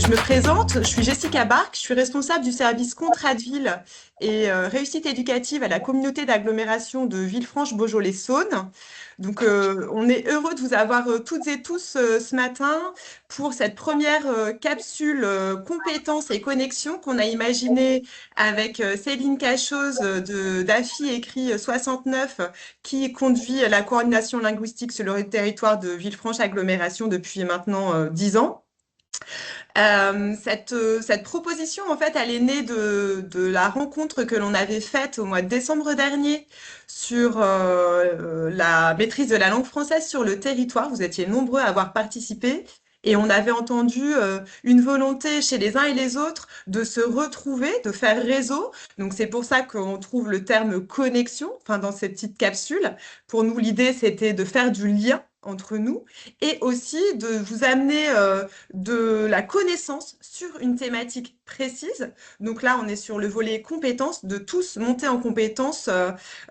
Je me présente, je suis Jessica Barque, je suis responsable du service Contrat de ville et réussite éducative à la communauté d'agglomération de Villefranche-Beaujolais-Saône. Donc, on est heureux de vous avoir toutes et tous ce matin pour cette première capsule compétences et connexions qu'on a imaginée avec Céline Cachoz de d'AFI écrit 69 qui conduit la coordination linguistique sur le territoire de Villefranche-Agglomération depuis maintenant 10 ans. Cette proposition, en fait, elle est née de la rencontre que l'on avait faite au mois de décembre dernier sur la maîtrise de la langue française sur le territoire. Vous étiez nombreux à avoir participé. Et on avait entendu une volonté chez les uns et les autres de se retrouver, de faire réseau. Donc c'est pour ça qu'on trouve le terme connexion, enfin dans ces petites capsules. Pour nous, l'idée, c'était de faire du lien entre nous et aussi de vous amener de la connaissance sur une thématique précise. Donc là, on est sur le volet compétences, de tous monter en compétences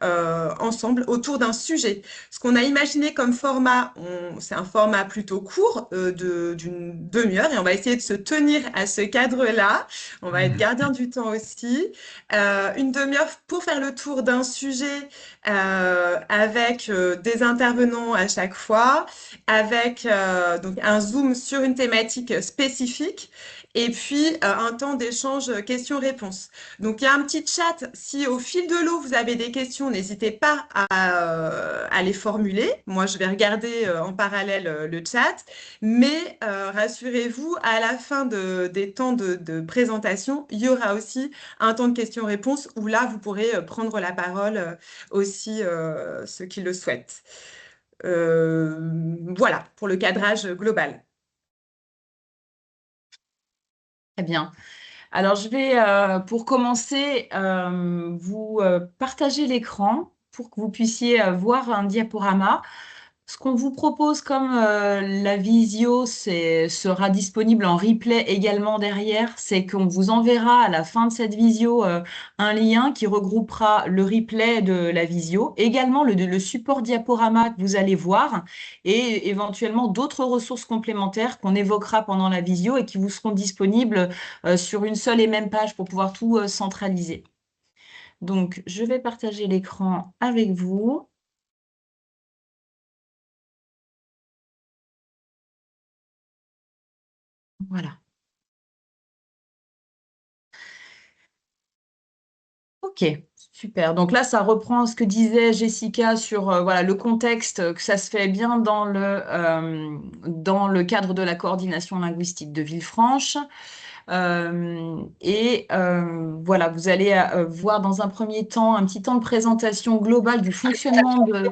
ensemble autour d'un sujet. Ce qu'on a imaginé comme format, c'est un format plutôt court d'une demi-heure et on va essayer de se tenir à ce cadre-là. On va être gardien du temps aussi. Une demi-heure pour faire le tour d'un sujet avec des intervenants à chaque fois, avec donc un zoom sur une thématique spécifique et puis un temps d'échange questions-réponses. Donc il y a un petit chat. Si au fil de l'eau vous avez des questions, n'hésitez pas à les formuler. Moi, je vais regarder en parallèle le chat. Mais rassurez-vous, à la fin des temps de présentation, il y aura aussi un temps de questions-réponses où là, vous pourrez prendre la parole aussi ceux qui le souhaitent. Voilà pour le cadrage global. Très bien. Alors, je vais, pour commencer, vous partager l'écran pour que vous puissiez voir un diaporama. Ce qu'on vous propose comme la visio sera disponible en replay également derrière, c'est qu'on vous enverra à la fin de cette visio un lien qui regroupera le replay de la visio, également le support diaporama que vous allez voir et éventuellement d'autres ressources complémentaires qu'on évoquera pendant la visio et qui vous seront disponibles sur une seule et même page pour pouvoir tout centraliser. Donc, je vais partager l'écran avec vous. Voilà. Ok, super. Donc là, ça reprend ce que disait Jessica sur voilà, le contexte, que ça se fait bien dans le cadre de la coordination linguistique de Villefranche. Voilà, vous allez voir dans un premier temps un petit temps de présentation globale du fonctionnement de...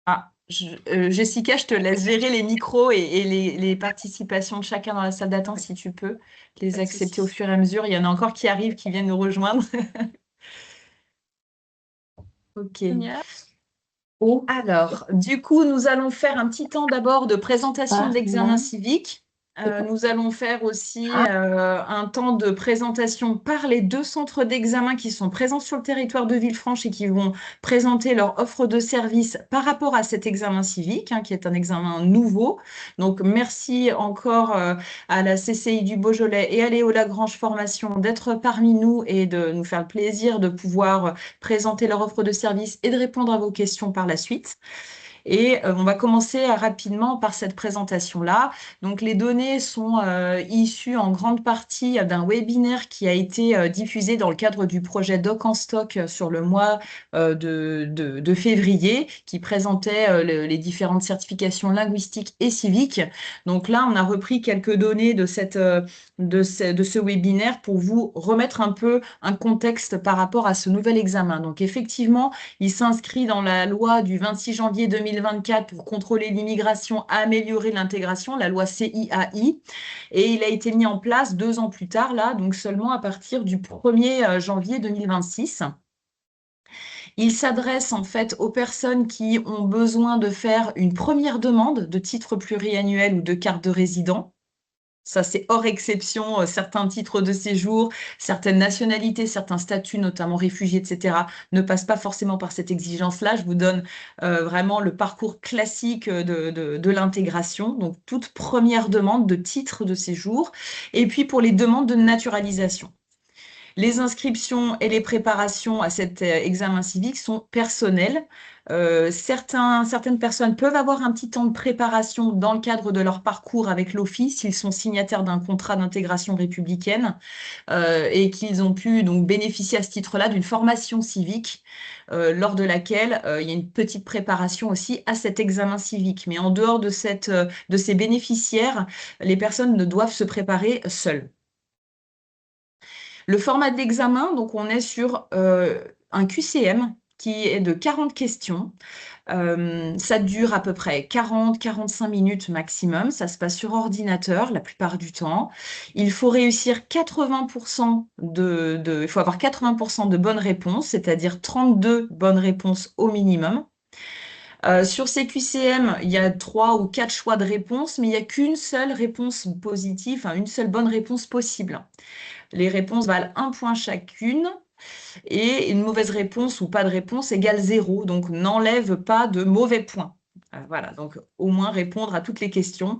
Ah, Jessica, je te laisse gérer les micros et les participations de chacun dans la salle d'attente si tu peux Pas les de accepter au souci. fur et à mesure. Il y en a encore qui arrivent, qui viennent nous rejoindre. Ok. Génial. Alors, du coup, nous allons faire un petit temps d'abord de présentation de l'examen Parfait. civique. Nous allons faire aussi un temps de présentation par les deux centres d'examen qui sont présents sur le territoire de Villefranche et qui vont présenter leur offre de service par rapport à cet examen civique, qui est un examen nouveau. Donc, merci encore à la CCI du Beaujolais et à Léo Lagrange Formation d'être parmi nous et de nous faire le plaisir de pouvoir présenter leur offre de service et de répondre à vos questions par la suite. Et on va commencer rapidement par cette présentation-là. Donc, les données sont issues en grande partie d'un webinaire qui a été diffusé dans le cadre du projet Doc en Stock sur le mois de février, qui présentait les différentes certifications linguistiques et civiques. Donc là, on a repris quelques données de ce webinaire pour vous remettre un peu un contexte par rapport à ce nouvel examen. Donc, effectivement, il s'inscrit dans la loi du 26 janvier 2024 pour contrôler l'immigration, améliorer l'intégration, la loi CIAI. Et il a été mis en place 2 ans plus tard, là, donc seulement à partir du 1er janvier 2026. Il s'adresse en fait aux personnes qui ont besoin de faire une première demande de titre pluriannuel ou de carte de résident. Ça, c'est hors exception. Certains titres de séjour, certaines nationalités, certains statuts, notamment réfugiés, etc., ne passent pas forcément par cette exigence-là. Je vous donne vraiment le parcours classique de l'intégration. Donc, toute première demande de titre de séjour. Et puis, pour les demandes de naturalisation. Les inscriptions et les préparations à cet examen civique sont personnelles. Certaines personnes peuvent avoir un petit temps de préparation dans le cadre de leur parcours avec l'Office. Ils sont signataires d'un contrat d'intégration républicaine et qu'ils ont pu donc bénéficier à ce titre-là d'une formation civique lors de laquelle il y a une petite préparation aussi à cet examen civique. Mais en dehors de ces bénéficiaires, les personnes ne doivent se préparer seules. Le format de l'examen, donc on est sur un QCM qui est de 40 questions. Ça dure à peu près 40-45 minutes maximum. Ça se passe sur ordinateur la plupart du temps. Il faut réussir 80% il faut avoir 80% de bonnes réponses, c'est-à-dire 32 bonnes réponses au minimum. Sur ces QCM, il y a 3 ou 4 choix de réponses, mais il n'y a qu'une seule réponse positive, enfin, une seule bonne réponse possible. Les réponses valent 1 point chacune et une mauvaise réponse ou pas de réponse égale 0. Donc, n'enlève pas de mauvais points. Voilà, donc au moins répondre à toutes les questions.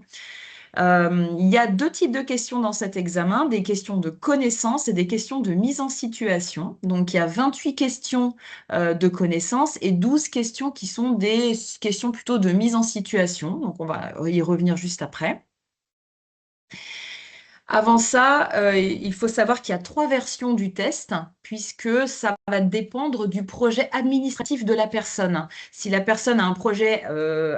Il y a 2 types de questions dans cet examen, des questions de connaissance et des questions de mise en situation. Donc, il y a 28 questions de connaissance et 12 questions qui sont des questions plutôt de mise en situation. Donc, on va y revenir juste après. Avant ça, il faut savoir qu'il y a 3 versions du test, puisque ça va dépendre du projet administratif de la personne. Si la personne a un projet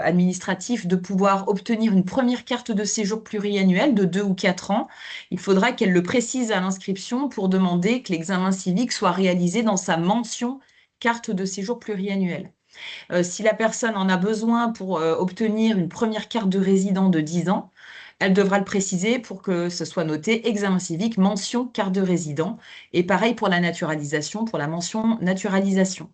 administratif de pouvoir obtenir une première carte de séjour pluriannuelle de 2 ou 4 ans, il faudra qu'elle le précise à l'inscription pour demander que l'examen civique soit réalisé dans sa mention carte de séjour pluriannuelle. Si la personne en a besoin pour obtenir une première carte de résident de 10 ans, elle devra le préciser pour que ce soit noté examen civique, mention carte de résident. Et pareil pour la naturalisation, pour la mention naturalisation.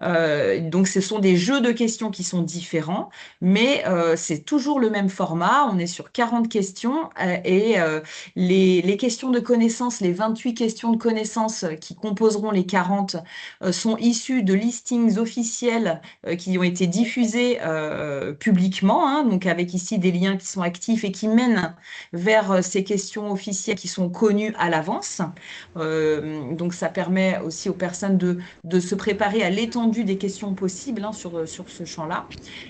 Donc, ce sont des jeux de questions qui sont différents, mais c'est toujours le même format. On est sur 40 questions et les questions de connaissances, les 28 questions de connaissances qui composeront les 40 sont issues de listings officiels qui ont été diffusés publiquement, hein, donc avec ici des liens qui sont actifs et qui mènent vers ces questions officielles qui sont connues à l'avance. Donc, ça permet aussi aux personnes de se préparer à l'étendue des questions possibles hein, sur ce champ-là.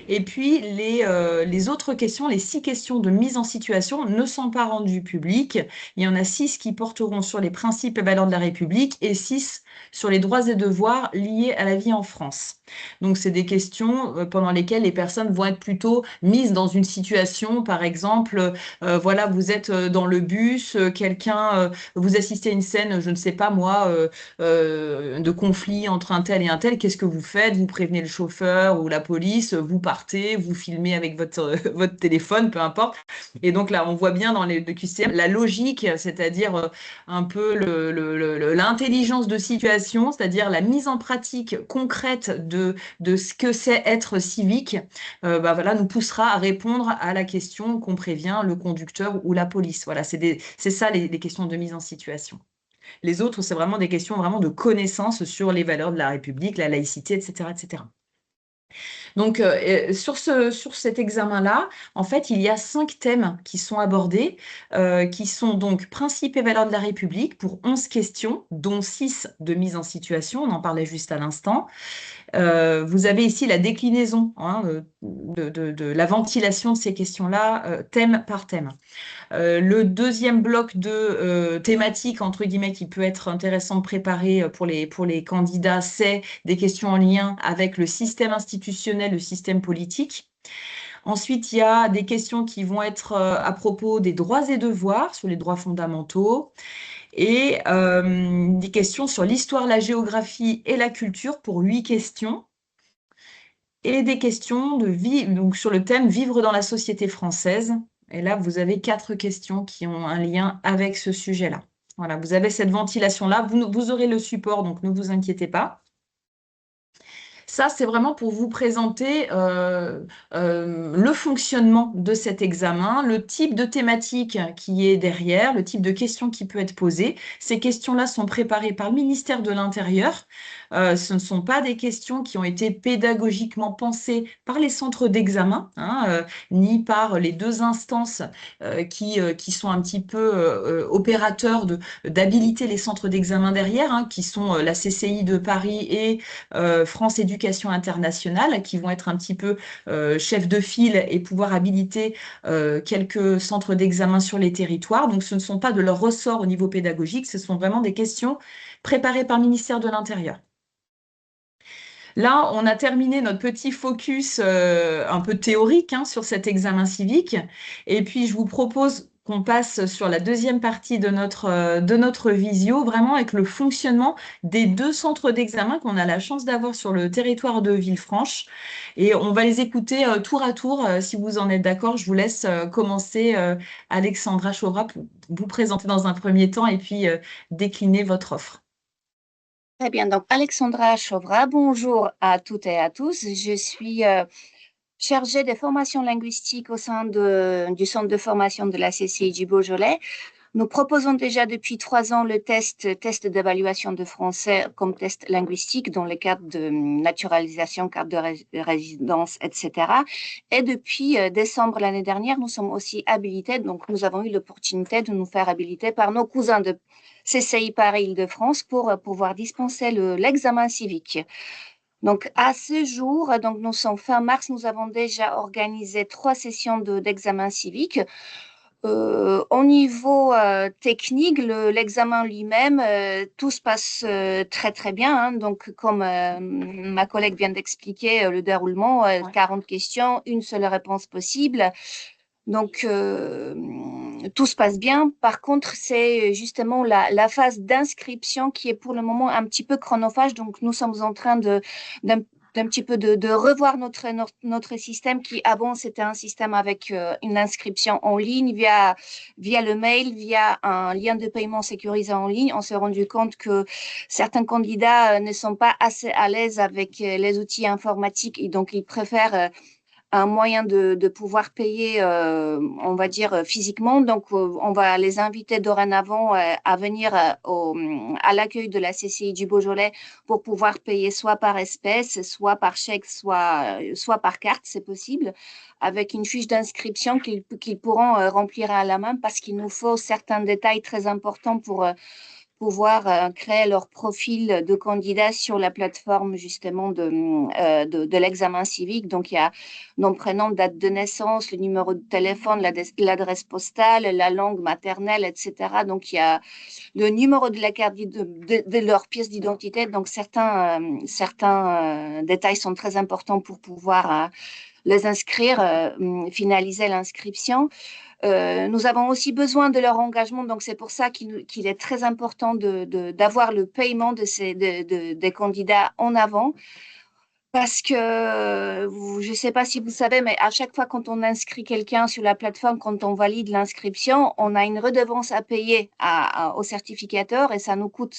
Et puis, les autres questions, les 6 questions de mise en situation ne sont pas rendues publiques. Il y en a 6 qui porteront sur les principes et valeurs de la République et 6 sur les droits et devoirs liés à la vie en France. Donc, c'est des questions pendant lesquelles les personnes vont être plutôt mises dans une situation, par exemple, voilà, vous êtes dans le bus, vous assistez à une scène, je ne sais pas moi, de conflit entre un tel et un tel, qu'est-ce que vous faites? Vous prévenez le chauffeur ou la police, vous partez, vous filmez avec votre téléphone, peu importe. Et donc là, on voit bien dans le QCM la logique, c'est-à-dire un peu l'intelligence de situation, c'est-à-dire la mise en pratique concrète de ce que c'est être civique, bah voilà, nous poussera à répondre à la question qu'on prévient le conducteur ou la police. Voilà, c'est ça les questions de mise en situation. Les autres, c'est vraiment des questions vraiment de connaissance sur les valeurs de la République, la laïcité, etc., etc. Donc, sur cet examen-là, en fait, il y a 5 thèmes qui sont abordés, qui sont donc principes et valeurs de la République pour 11 questions, dont 6 de mise en situation, on en parlait juste à l'instant. Vous avez ici la déclinaison hein, de la ventilation de ces questions-là, thème par thème. Le deuxième bloc de thématiques, entre guillemets, qui peut être intéressant de préparer pour les candidats, c'est des questions en lien avec le système institutionnel, le système politique. Ensuite, il y a des questions qui vont être à propos des droits et devoirs, sur les droits fondamentaux, et des questions sur l'histoire, la géographie et la culture pour 8 questions, et des questions de vie, donc sur le thème Vivre dans la société française. Et là, vous avez 4 questions qui ont un lien avec ce sujet-là. Voilà, vous avez cette ventilation-là. Vous aurez le support, donc ne vous inquiétez pas. Ça, c'est vraiment pour vous présenter le fonctionnement de cet examen, le type de thématique qui est derrière, le type de questions qui peut être posées. Ces questions-là sont préparées par le ministère de l'Intérieur. Ce ne sont pas des questions qui ont été pédagogiquement pensées par les centres d'examen, hein, ni par les deux instances qui sont un petit peu opérateurs d'habiliter les centres d'examen derrière, hein, qui sont la CCI de Paris et France Éducation Internationale, qui vont être un petit peu chefs de file et pouvoir habiliter quelques centres d'examen sur les territoires. Donc, ce ne sont pas de leur ressort au niveau pédagogique, ce sont vraiment des questions préparées par le ministère de l'Intérieur. Là, on a terminé notre petit focus un peu théorique hein, sur cet examen civique. Et puis, je vous propose qu'on passe sur la deuxième partie de notre visio, vraiment avec le fonctionnement des deux centres d'examen qu'on a la chance d'avoir sur le territoire de Villefranche. Et on va les écouter tour à tour. Si vous en êtes d'accord, je vous laisse commencer, Alexandra Chauvra, pour vous présenter dans un premier temps et puis décliner votre offre. Très bien, donc Alexandra Chauvra, bonjour à toutes et à tous. Je suis chargée des formations linguistiques au sein du centre de formation de la CCI du Beaujolais. Nous proposons déjà depuis 3 ans le test d'évaluation de français comme test linguistique dans le cadre de naturalisation, carte de résidence, etc. Et depuis décembre l'année dernière, nous sommes aussi habilités, donc nous avons eu l'opportunité de nous faire habiliter par nos cousins de CCI Paris-Île-de-France pour pouvoir dispenser l'examen civique. Donc, à ce jour, donc nous sommes fin mars, nous avons déjà organisé 3 sessions d'examen civique. Au niveau technique, l'examen lui-même, tout se passe très très bien. Hein. Donc, comme ma collègue vient d'expliquer le déroulement, 40 questions, une seule réponse possible. Donc, tout se passe bien. Par contre, c'est justement la phase d'inscription qui est pour le moment un petit peu chronophage. Donc, nous sommes en train d'un petit peu de revoir notre système qui, avant, c'était un système avec une inscription en ligne via le mail, via un lien de paiement sécurisé en ligne. On s'est rendu compte que certains candidats ne sont pas assez à l'aise avec les outils informatiques et donc ils préfèrent un moyen de pouvoir payer, on va dire, physiquement. Donc, on va les inviter dorénavant à venir à l'accueil de la CCI du Beaujolais pour pouvoir payer soit par espèce, soit par chèque, soit par carte, c'est possible, avec une fiche d'inscription qu'ils pourront remplir à la main parce qu'il nous faut certains détails très importants pour pouvoir créer leur profil de candidat sur la plateforme justement de l'examen civique. Donc, il y a nom, prénom, date de naissance, le numéro de téléphone, l'adresse postale, la langue maternelle, etc. Donc, il y a le numéro de la carte de leur pièce d'identité. Donc, certains détails sont très importants pour pouvoir les inscrire, finaliser l'inscription. Nous avons aussi besoin de leur engagement, donc c'est pour ça qu'il est très important d'avoir le paiement des candidats en avant. Parce que je ne sais pas si vous savez, mais à chaque fois quand on inscrit quelqu'un sur la plateforme, quand on valide l'inscription, on a une redevance à payer au certificateur et ça nous coûte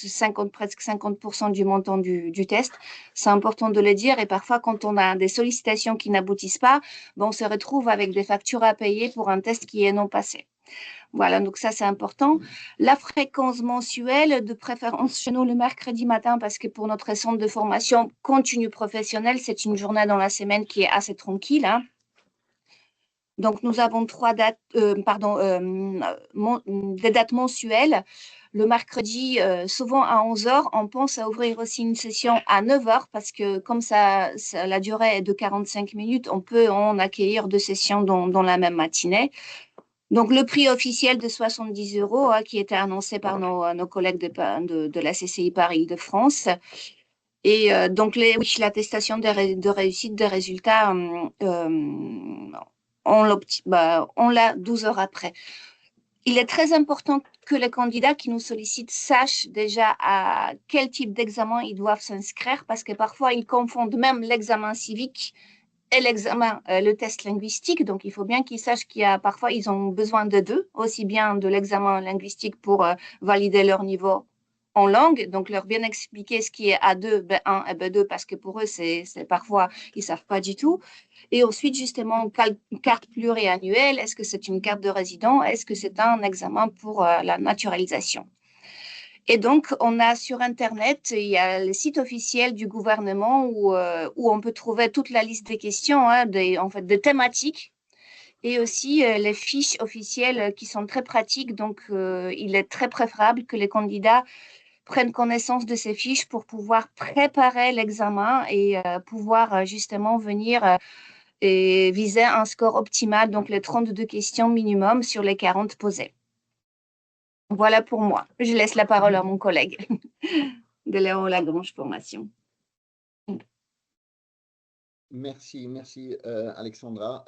presque 50% du montant du test. C'est important de le dire. Et parfois, quand on a des sollicitations qui n'aboutissent pas, on se retrouve avec des factures à payer pour un test qui est non passé. Voilà, donc ça c'est important. La fréquence mensuelle, de préférence chez nous le mercredi matin, parce que pour notre centre de formation continue professionnelle, c'est une journée dans la semaine qui est assez tranquille. Hein. Donc nous avons 3 dates, des dates mensuelles. Le mercredi, souvent à 11 heures, on pense à ouvrir aussi une session à 9 heures parce que comme la durée est de 45 minutes, on peut en accueillir 2 sessions dans la même matinée. Donc, le prix officiel de 70 euros qui était annoncé par nos collègues de la CCI Paris-Île-de-France. Et donc, l'attestation de réussite des résultats, on l'a 12 heures après. Il est très important que les candidats qui nous sollicitent sachent déjà à quel type d'examen ils doivent s'inscrire parce que parfois, ils confondent même l'examen civique et l'examen, le test linguistique. Donc, il faut bien qu'ils sachent parfois, ils ont besoin de deux, aussi bien de l'examen linguistique pour valider leur niveau en langue, donc leur bien expliquer ce qui est A2, B1 et B2, parce que pour eux, c'est parfois, ils ne savent pas du tout. Et ensuite, justement, une carte pluriannuelle, est-ce que c'est une carte de résident? Est-ce que c'est un examen pour la naturalisation? Et donc, on a sur Internet, il y a le site officiel du gouvernement où on peut trouver toute la liste des questions, hein, en fait, des thématiques, et aussi les fiches officielles qui sont très pratiques. Donc, il est très préférable que les candidats prennent connaissance de ces fiches pour pouvoir préparer l'examen et pouvoir justement venir et viser un score optimal, donc les 32 questions minimum sur les 40 posées. Voilà pour moi. Je laisse la parole à mon collègue de Léon Lagrange Formation. Merci, merci Alexandra.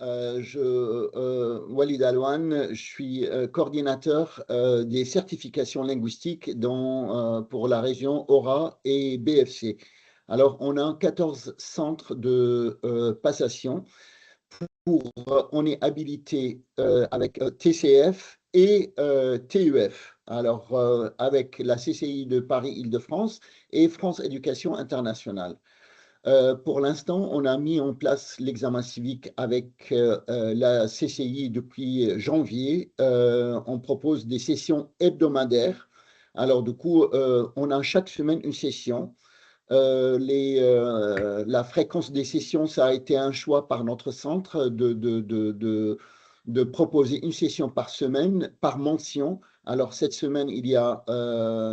Walid Alouane, je suis coordinateur des certifications linguistiques pour la région Aura et BFC. Alors, on a 14 centres de passation. On est habilité avec TCF et TUF. Alors, avec la CCI de Paris-Île-de-France et France Éducation Internationale. Pour l'instant, on a mis en place l'examen civique avec la CCI depuis janvier. On propose des sessions hebdomadaires. Alors, du coup, on a chaque semaine une session. La fréquence des sessions, ça a été un choix par notre centre de proposer une session par semaine, par mention. Alors, cette semaine, il y a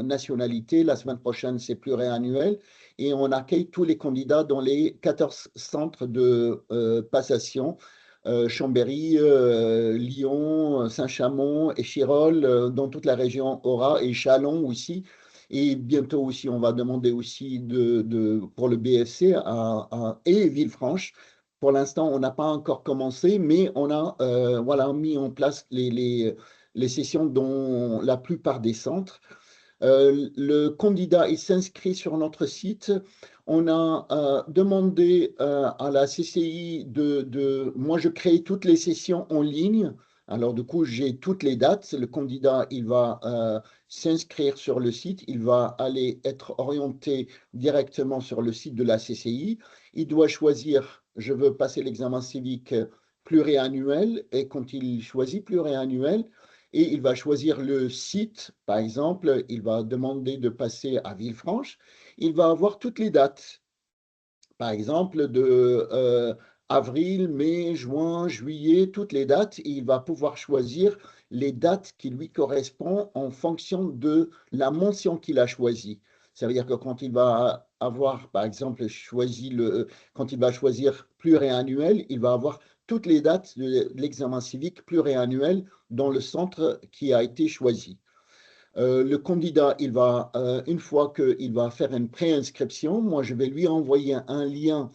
nationalité. La semaine prochaine, c'est pluriannuel. Et on accueille tous les candidats dans les 14 centres de passation. Chambéry, Lyon, Saint-Chamond, Échirolles, dans toute la région Aura et Châlons aussi. Et bientôt aussi, on va demander aussi pour le BFC et Villefranche. Pour l'instant, on n'a pas encore commencé, mais on a mis en place les sessions dans la plupart des centres. Le candidat, il s'inscrit sur notre site. On a demandé à la CCI moi, je crée toutes les sessions en ligne. Alors, du coup, j'ai toutes les dates. Le candidat, il va s'inscrire sur le site. Il va aller être orienté directement sur le site de la CCI. Il doit choisir, je veux passer l'examen civique pluriannuel. Et quand il choisit pluriannuel, et il va choisir le site, par exemple, il va demander de passer à Villefranche. Il va avoir toutes les dates, par exemple, de avril, mai, juin, juillet, toutes les dates. Et il va pouvoir choisir les dates qui lui correspondent en fonction de la mention qu'il a choisie. Ça veut dire que quand il va avoir, par exemple, quand il va choisir pluriannuel, il va avoir toutes les dates de l'examen civique pluriannuel dans le centre qui a été choisi. Le candidat, une fois qu'il va faire une préinscription, moi, je vais lui envoyer un lien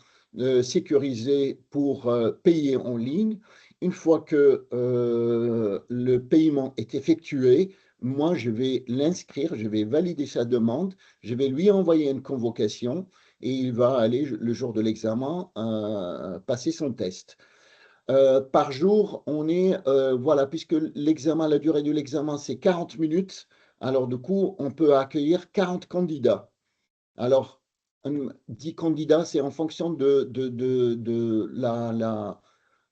sécurisé pour payer en ligne. Une fois que le paiement est effectué, moi, je vais l'inscrire, je vais valider sa demande, je vais lui envoyer une convocation et il va aller, le jour de l'examen, passer son test. Par jour, puisque la durée de l'examen, c'est 40 minutes, alors du coup, on peut accueillir 40 candidats. Alors, 10 candidats, c'est en fonction de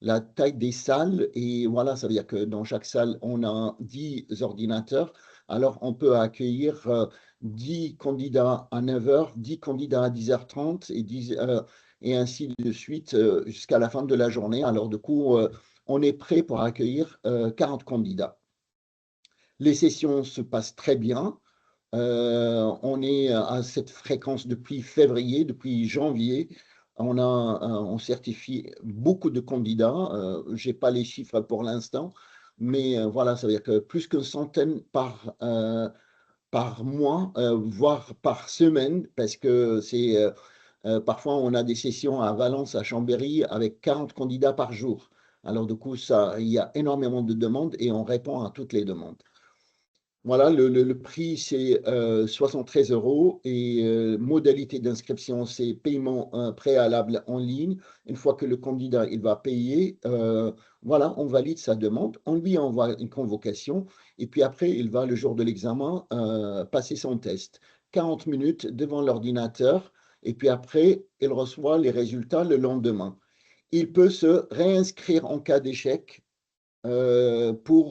la taille des salles. Et voilà, ça veut dire que dans chaque salle, on a 10 ordinateurs. Alors, on peut accueillir 10 candidats à 9 heures, 10 candidats à 10h30 et ainsi de suite jusqu'à la fin de la journée. Alors, du coup, on est prêt pour accueillir 40 candidats. Les sessions se passent très bien. On est à cette fréquence depuis février, depuis janvier. On certifie beaucoup de candidats. Je n'ai pas les chiffres pour l'instant, mais voilà, ça veut dire que plus qu'une centaine par mois, voire par semaine, parce que parfois on a des sessions à Valence, à Chambéry, avec 40 candidats par jour. Alors du coup, il y a énormément de demandes et on répond à toutes les demandes. Voilà, le prix, c'est 73 € et modalité d'inscription, c'est paiement préalable en ligne. Une fois que le candidat il va payer, voilà, on valide sa demande, on lui envoie une convocation et puis après, il va, le jour de l'examen, passer son test. 40 minutes devant l'ordinateur et puis après, il reçoit les résultats le lendemain. Il peut se réinscrire en cas d'échec pour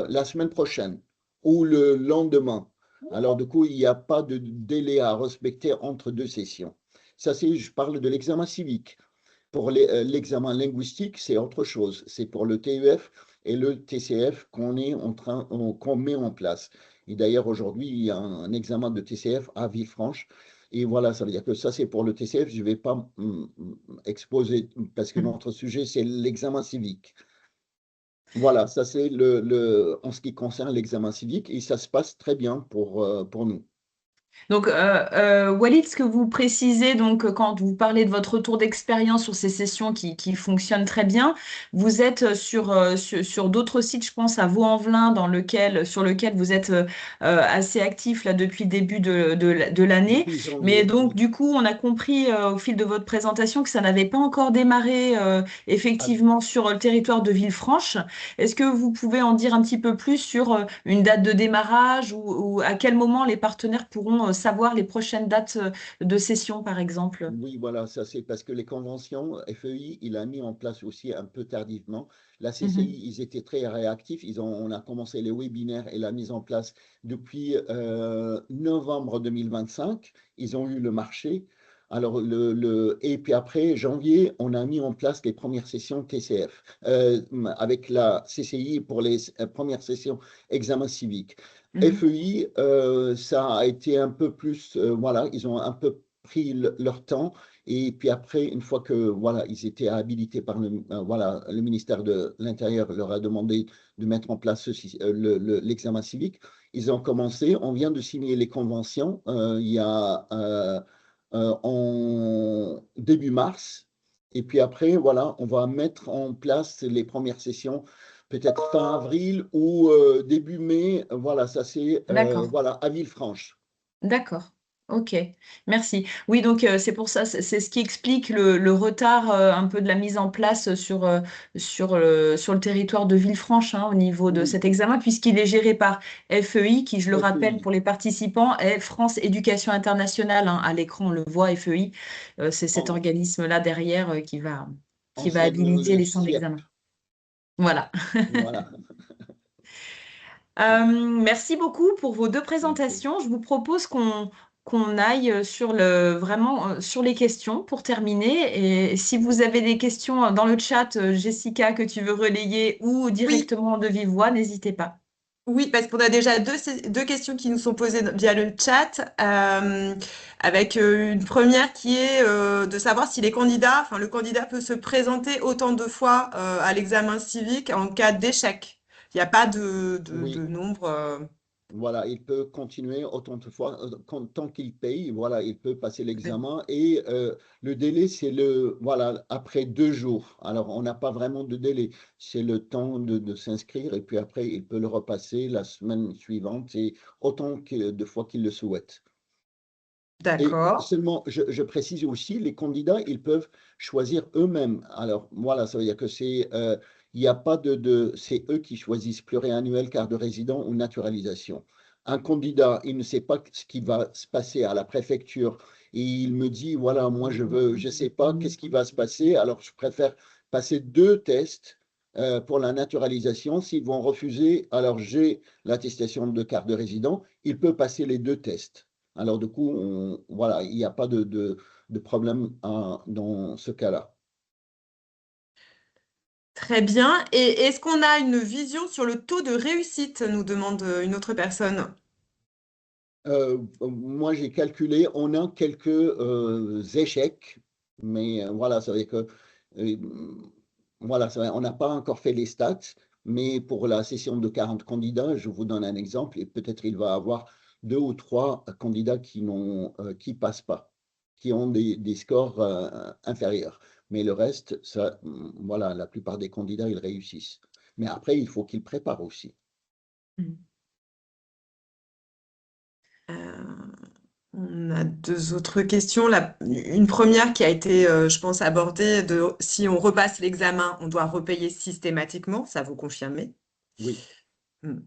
la semaine prochaine ou le lendemain. Alors, du coup, il n'y a pas de délai à respecter entre deux sessions. Ça, je parle de l'examen civique. Pour l'examen linguistique, c'est autre chose. C'est pour le TEF et le TCF qu'on met en place. Et d'ailleurs, aujourd'hui, il y a un examen de TCF à Villefranche. Et voilà, ça veut dire que ça, c'est pour le TCF. Je ne vais pas exposer parce que notre sujet, c'est l'examen civique. Voilà, ça c'est en ce qui concerne l'examen civique et ça se passe très bien pour nous. Donc, Walid, ce que vous précisez, donc, quand vous parlez de votre retour d'expérience sur ces sessions qui fonctionnent très bien, vous êtes sur d'autres sites, je pense à Vaux-en-Velin, sur lequel vous êtes assez actif là, depuis le début de l'année. Depuis Mais janvier, donc, oui. du coup, on a compris au fil de votre présentation que ça n'avait pas encore démarré Ah, effectivement sur le territoire de Villefranche. Est-ce que vous pouvez en dire un petit peu plus sur une date de démarrage ou à quel moment les partenaires pourront savoir les prochaines dates de session, par exemple? oui, voilà, ça c'est parce que les conventions, FEI, il a mis en place aussi un peu tardivement. La Mhm. CCI, ils étaient très réactifs. On a commencé les webinaires et la mise en place depuis novembre 2025. Ils ont eu le marché. Alors, et puis après, janvier, on a mis en place les premières sessions TCF avec la CCI pour les premières sessions examen civique. Mhm. FEI, ça a été un peu plus, voilà, ils ont un peu pris leur temps. Et puis après, une fois que voilà, ils étaient habilités par voilà, le ministère de l'Intérieur leur a demandé de mettre en place l'examen civique, ils ont commencé. On vient de signer les conventions il y a en début mars. Et puis après, voilà, on va mettre en place les premières sessions peut-être fin avril ou début mai. Voilà, ça c'est D'accord. voilà, à Villefranche. D'accord. Ok, merci. Oui, donc c'est pour ça, c'est ce qui explique le retard un peu de la mise en place sur le territoire de Villefranche hein, au niveau de Oui, cet examen, puisqu'il est géré par FEI, qui, je le rappelle FEI. pour les participants, est France Éducation Internationale. Hein. À l'écran, on le voit, FEI, c'est cet En- organisme-là derrière qui va Anciennement habiliter le les centres CIEP. d'examen. Voilà. Voilà. Merci beaucoup pour vos deux Je t'en prie. présentations. Je vous propose qu'on aille vraiment sur les questions pour terminer. Et si vous avez des questions dans le chat, Jessica, que tu veux relayer ou Oui, directement de vive voix, n'hésitez pas. oui, parce qu'on a déjà deux questions qui nous sont posées via le chat, avec une première qui est de savoir si le candidat peut se présenter autant de fois à l'examen civique en cas d'échec. Il n'y a pas de Oui, nombre. voilà, il peut continuer autant de fois, tant qu'il paye, voilà, il peut passer l'examen et le délai, c'est voilà, après 2 jours. Alors, on n'a pas vraiment de délai, c'est le temps de s'inscrire et puis après, il peut le repasser la semaine suivante et autant de fois qu'il le souhaite. Et D'accord. seulement, je précise aussi, les candidats, ils peuvent choisir eux-mêmes. Alors, voilà, ça veut dire que il n'y a pas c'est eux qui choisissent pluriannuel, carte de résident ou naturalisation. Un candidat, il ne sait pas ce qui va se passer à la préfecture et il me dit, voilà, moi je ne sais pas qu'est-ce qui va se passer, alors je préfère passer 2 tests pour la naturalisation. S'ils vont refuser, alors j'ai l'attestation de carte de résident, il peut passer les 2 tests. Alors, du coup, voilà, il n'y a pas de problème dans ce cas-là. Très bien. Et est-ce qu'on a une vision sur le taux de réussite, nous demande une autre personne. Moi, j'ai calculé, on a quelques échecs, mais voilà, ça veut dire que euh, voilà, on n'a pas encore fait les stats, mais pour la session de 40 candidats, je vous donne un exemple, et peut-être il va y avoir 2 ou 3 candidats qui passent pas, qui ont des scores inférieurs. Mais le reste, voilà, la plupart des candidats, ils réussissent. Mais après, il faut qu'ils préparent aussi. Euh, on a deux autres questions. Une première qui a été, je pense, abordée de si on repasse l'examen, on doit repayer systématiquement. Ça vous confirmez? Oui. Hmm.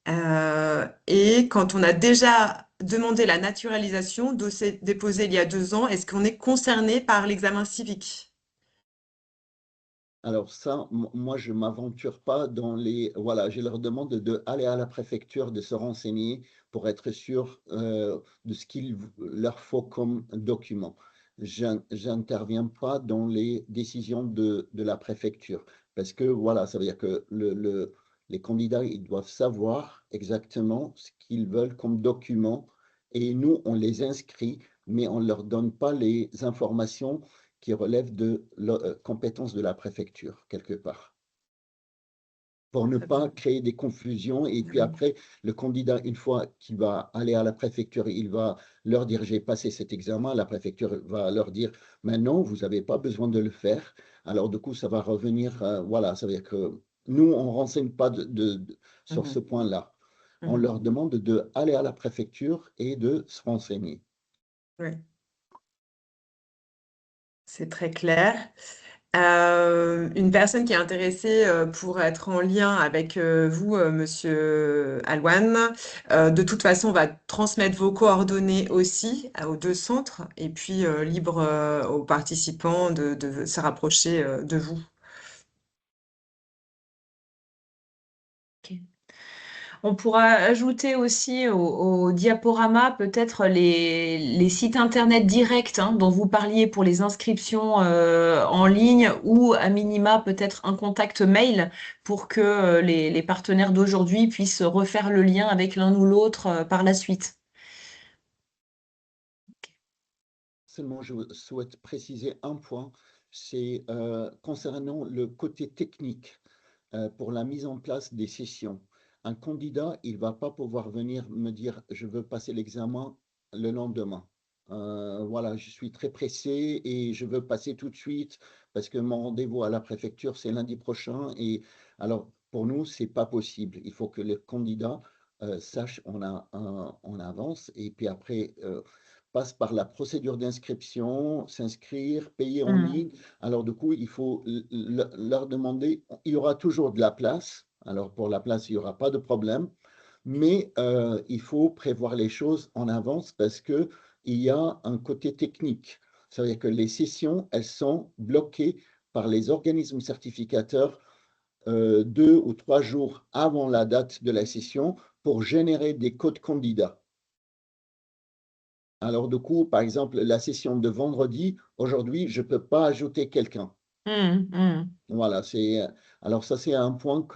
Et quand on a déjà demandé la naturalisation, dossier déposé il y a 2 ans, est-ce qu'on est concerné par l'examen civique? Alors ça, moi, je m'aventure pas dans les... Voilà, je leur demande d'aller à la préfecture, de se renseigner pour être sûr de ce qu'il leur faut comme document. J'interviens pas dans les décisions de la préfecture parce que, voilà, ça veut dire que les candidats, ils doivent savoir exactement ce qu'ils veulent comme document et nous, on les inscrit, mais on ne leur donne pas les informations qui relèvent de la compétence de la préfecture, quelque part, pour ne Très bien. pas créer des confusions. Et puis après, le candidat, une fois qu'il va aller à la préfecture, il va leur dire, j'ai passé cet examen, la préfecture va leur dire, maintenant, vous n'avez pas besoin de le faire. Alors, du coup, ça va revenir, voilà, ça veut dire que nous, on ne renseigne pas sur ce Mhm. point-là. On Mhm. leur demande d'aller à la préfecture et de se renseigner. Oui, c'est très clair. Une personne qui est intéressée pour être en lien avec vous, Monsieur Alouane, de toute façon, on va transmettre vos coordonnées aussi aux 2 centres et puis libre aux participants de se rapprocher de vous. Ok. On pourra ajouter aussi au diaporama peut-être les sites internet directs dont vous parliez pour les inscriptions en ligne ou à minima peut-être un contact mail pour que les partenaires d'aujourd'hui puissent refaire le lien avec l'un ou l'autre par la suite. Seulement, je souhaite préciser un point, c'est concernant le côté technique pour la mise en place des sessions. Un candidat, il ne va pas pouvoir venir me dire, je veux passer l'examen le lendemain. Voilà, je suis très pressé et je veux passer tout de suite parce que mon rendez-vous à la préfecture, c'est lundi prochain. Et alors, pour nous, c'est pas possible. Il faut que le candidat sache en avance et puis après passe par la procédure d'inscription, s'inscrire, payer en Hmm. ligne. Alors, du coup, il faut leur demander, il y aura toujours de la place. Alors, pour la place, il n'y aura pas de problème, mais il faut prévoir les choses en avance parce qu'il y a un côté technique. Ça veut dire que les sessions, elles sont bloquées par les organismes certificateurs 2 ou 3 jours avant la date de la session pour générer des codes candidats. Alors, du coup, par exemple, la session de vendredi, aujourd'hui, je ne peux pas ajouter quelqu'un. Hmm, hmm. Voilà, alors ça, c'est un point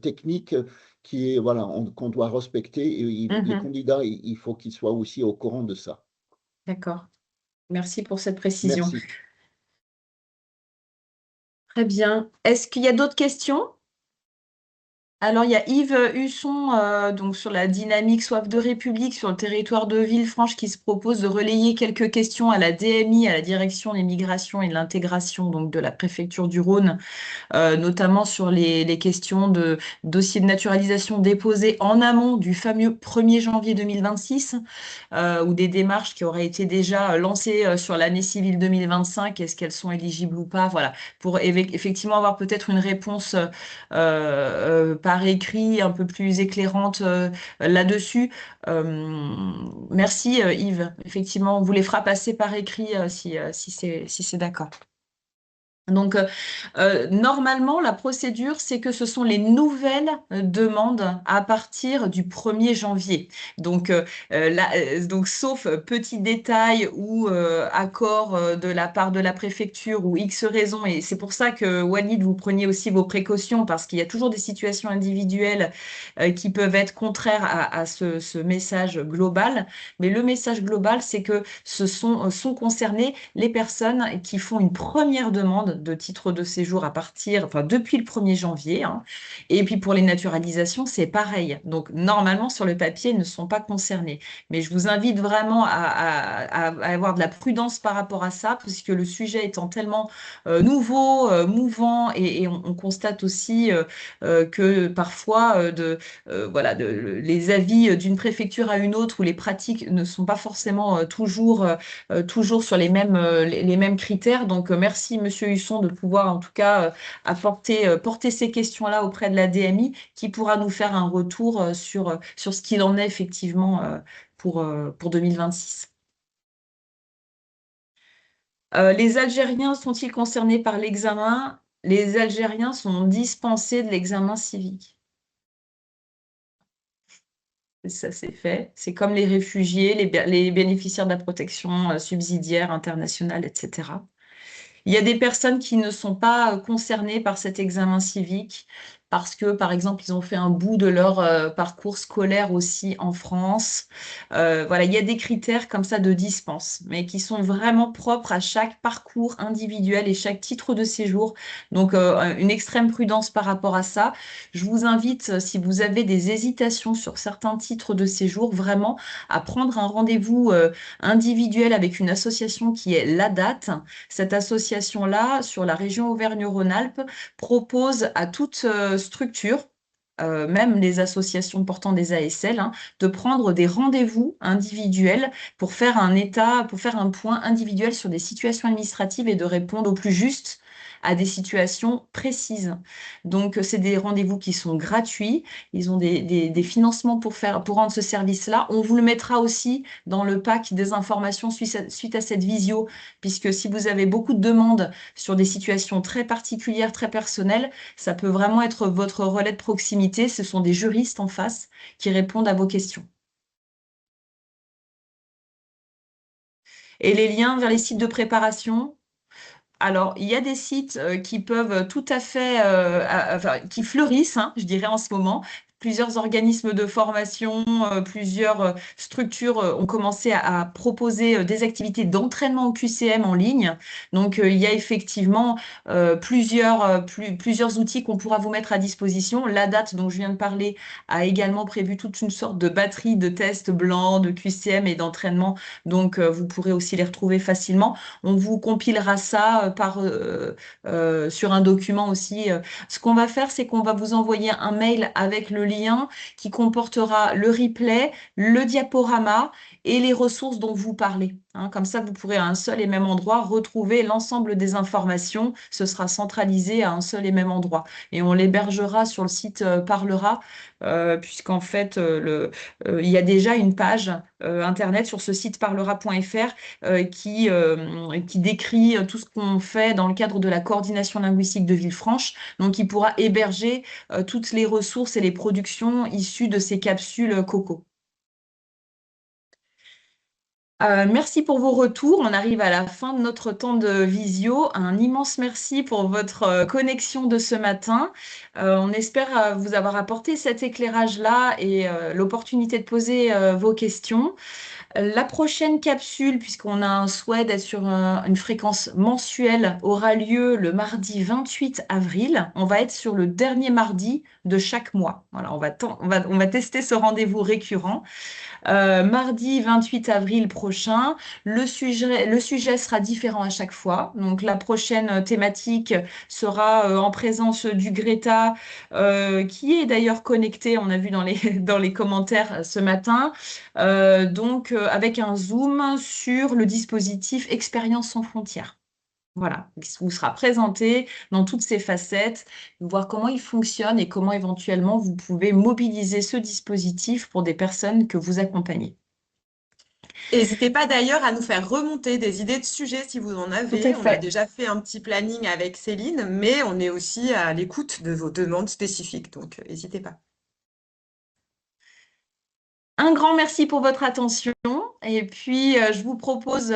technique qui est, voilà, qu'on doit respecter. Et les Mhm. candidats, il faut qu'ils soient aussi au courant de ça. D'accord. Merci pour cette précision. Merci. Très bien. Est-ce qu'il y a d'autres questions? Alors, il y a Yves Husson, donc sur la dynamique soif de République sur le territoire de Villefranche, qui se propose de relayer quelques questions à la DMI, à la Direction des migrations et de l'intégration, donc de la préfecture du Rhône, notamment sur les questions de dossiers de naturalisation déposés en amont du fameux 1er janvier 2026, ou des démarches qui auraient été déjà lancées sur l'année civile 2025, est-ce qu'elles sont éligibles ou pas, voilà, pour effectivement avoir peut-être une réponse par écrit un peu plus éclairante là-dessus. Merci Yves, effectivement, on vous les fera passer par écrit si c'est d'accord. Donc, normalement, la procédure, c'est que ce sont les nouvelles demandes à partir du 1er janvier. Donc, donc sauf petit détail ou accord de la part de la préfecture ou X raison, et c'est pour ça que Walid, vous preniez aussi vos précautions, parce qu'il y a toujours des situations individuelles qui peuvent être contraires à ce message global. Mais le message global, c'est que sont concernées les personnes qui font une première demande de titre de séjour enfin, depuis le 1er janvier. Et puis pour les naturalisations, c'est pareil. Donc normalement, sur le papier, ils ne sont pas concernés. Mais je vous invite vraiment à avoir de la prudence par rapport à ça, puisque le sujet étant tellement nouveau, mouvant, et on constate aussi que parfois, voilà, les avis d'une préfecture à une autre ou les pratiques ne sont pas forcément toujours sur les mêmes critères. Donc, merci, Monsieur Husson, son, de pouvoir en tout cas porter ces questions-là auprès de la DMI qui pourra nous faire un retour sur ce qu'il en est effectivement pour 2026. Les Algériens sont-ils concernés par l'examen? Les Algériens sont dispensés de l'examen civique. Ça, c'est fait. C'est comme les réfugiés, les bénéficiaires de la protection subsidiaire internationale, etc. Il y a des personnes qui ne sont pas concernées par cet examen civique parce que, par exemple, ils ont fait un bout de leur parcours scolaire aussi en France. Voilà, il y a des critères comme ça de dispense, mais qui sont vraiment propres à chaque parcours individuel et chaque titre de séjour. Donc, une extrême prudence par rapport à ça. Je vous invite, si vous avez des hésitations sur certains titres de séjour, vraiment à prendre un rendez-vous individuel avec une association qui est l'ADAT. Cette association-là, sur la région Auvergne-Rhône-Alpes, propose à toute structure, même les associations portant des ASL, de prendre des rendez-vous individuels pour faire un point individuel sur des situations administratives et de répondre au plus juste à des situations précises. Donc, c'est des rendez-vous qui sont gratuits. Ils ont des financements pour rendre ce service-là. On vous le mettra aussi dans le pack des informations suite à cette visio, puisque si vous avez beaucoup de demandes sur des situations très particulières, très personnelles, ça peut vraiment être votre relais de proximité. Ce sont des juristes en face qui répondent à vos questions. Et les liens vers les sites de préparation. Alors, il y a des sites qui peuvent tout à fait, qui fleurissent, je dirais en ce moment. Plusieurs organismes de formation, plusieurs structures ont commencé à proposer des activités d'entraînement au QCM en ligne. Donc, il y a effectivement plusieurs outils qu'on pourra vous mettre à disposition. La date dont je viens de parler a également prévu toute une sorte de batterie de tests blancs, de QCM et d'entraînement. Donc, vous pourrez aussi les retrouver facilement. On vous compilera ça sur un document aussi. Ce qu'on va faire, c'est qu'on va vous envoyer un mail avec le lien qui comportera le replay, le diaporama et les ressources dont vous parlez. Comme ça, vous pourrez à un seul et même endroit retrouver l'ensemble des informations. Ce sera centralisé à un seul et même endroit. Et on l'hébergera sur le site Parlera, puisqu'en fait, il y a déjà une page internet sur ce site parlera.fr qui décrit tout ce qu'on fait dans le cadre de la coordination linguistique de Villefranche. Donc, il pourra héberger toutes les ressources et les productions issues de ces capsules Coco. Merci pour vos retours. On arrive à la fin de notre temps de visio. Un immense merci pour votre connexion de ce matin. On espère vous avoir apporté cet éclairage-là et l'opportunité de poser vos questions. La prochaine capsule, puisqu'on a un souhait d'être sur une fréquence mensuelle, aura lieu le mardi 28 avril. On va être sur le dernier mardi de chaque mois. Voilà, on va tester ce rendez-vous récurrent. Mardi 28 avril prochain, le sujet sera différent à chaque fois. Donc, la prochaine thématique sera en présence du Greta, qui est d'ailleurs connecté, on a vu dans les commentaires ce matin. Donc, avec un zoom sur le dispositif Expérience sans frontières. Voilà, il vous sera présenté dans toutes ses facettes, voir comment il fonctionne et comment éventuellement vous pouvez mobiliser ce dispositif pour des personnes que vous accompagnez. N'hésitez pas d'ailleurs à nous faire remonter des idées de sujets si vous en avez. On a déjà fait un petit planning avec Céline, mais on est aussi à l'écoute de vos demandes spécifiques, donc n'hésitez pas. Un grand merci pour votre attention et puis je vous propose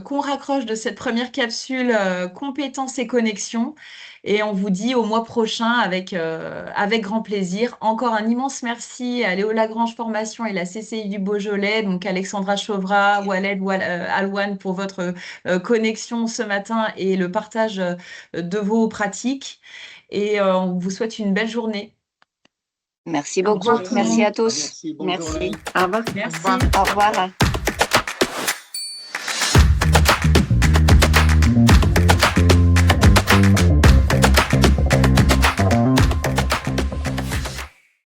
qu'on raccroche de cette première capsule compétences et connexions et on vous dit au mois prochain avec grand plaisir. Encore un immense merci à Léo Lagrange Formation et la CCI du Beaujolais, donc Alexandra Chauvrat, Waled Alouane pour votre connexion ce matin et le partage de vos pratiques et on vous souhaite une belle journée. Merci beaucoup. Merci à tous. Merci. Bonne journée. Au revoir. Merci. Au revoir.